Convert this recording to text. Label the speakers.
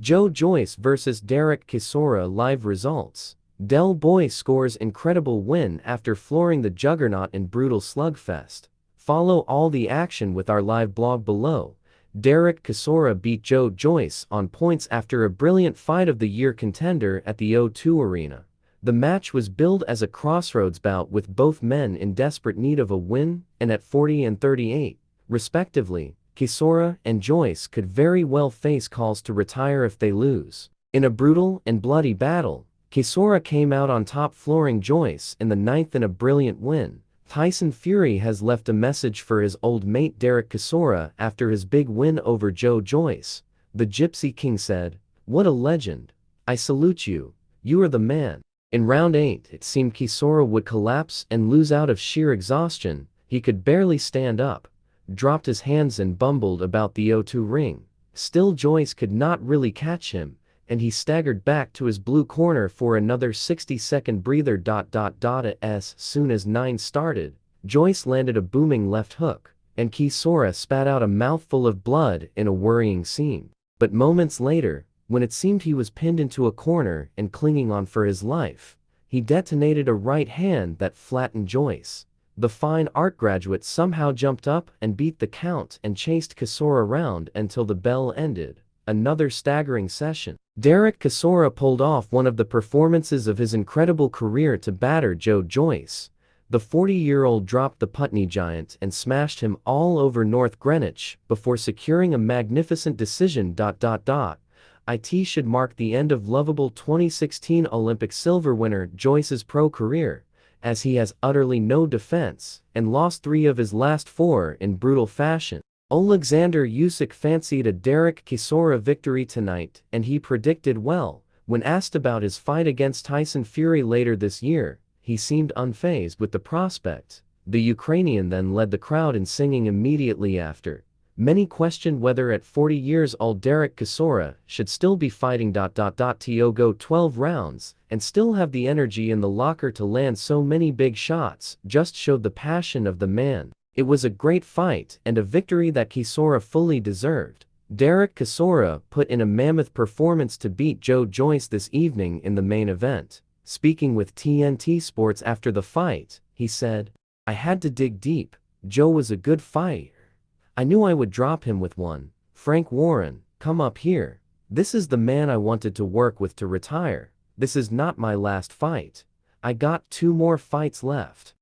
Speaker 1: Joyce vs Derek Chisora live results. Del Boy scores incredible win after flooring the Juggernaut in brutal slugfest. Follow all the action with our live blog below. Derek Chisora beat Joyce on points after a brilliant fight of the year contender at the O2 Arena. The match was billed as a crossroads bout with both men in desperate need of a win, and at 40 and 38, respectively, Chisora and Joyce could very well face calls to retire if they lose. In a brutal and bloody battle, Chisora came out on top, flooring Joyce in the ninth in a brilliant win. Tyson Fury has left a message for his old mate Derek Chisora after his big win over Joyce. The Gypsy King said, "What a legend. I salute you. You are the man." In round 8, it seemed Chisora would collapse and lose out of sheer exhaustion. He could barely stand up, dropped his hands and bumbled about the O2 ring. Still, Joyce could not really catch him, and he staggered back to his blue corner for another 60-second breather. As soon as 9 started, Joyce landed a booming left hook, and Chisora spat out a mouthful of blood in a worrying scene. But moments later, when it seemed he was pinned into a corner and clinging on for his life, he detonated a right hand that flattened Joyce. The fine art graduate somehow jumped up and beat the count and chased Chisora around until the bell ended. Another staggering session. Derek Chisora pulled off one of the performances of his incredible career to batter Joyce. The 40-year-old dropped the Putney giant and smashed him all over North Greenwich before securing a magnificent decision. It should mark the end of lovable 2016 Olympic silver winner Joyce's pro career, as he has utterly no defense and lost 3 of his last 4 in brutal fashion. Alexander Usyk fancied a Derek Chisora victory tonight, and he predicted well. When asked about his fight against Tyson Fury later this year, he seemed unfazed with the prospect. The Ukrainian then led the crowd in singing immediately after. Many questioned whether at 40 years old Derek Chisora should still be fighting. To go 12 rounds and still have the energy in the locker to land so many big shots just showed the passion of the man. It was a great fight and a victory that Chisora fully deserved. Derek Chisora put in a mammoth performance to beat Joyce this evening in the main event. Speaking with TNT Sports after the fight, he said, "I had to dig deep. Joe was a good fighter. I knew I would drop him with one. Frank Warren, come up here. This is the man I wanted to work with to retire. This is not my last fight. I got 2 more fights left."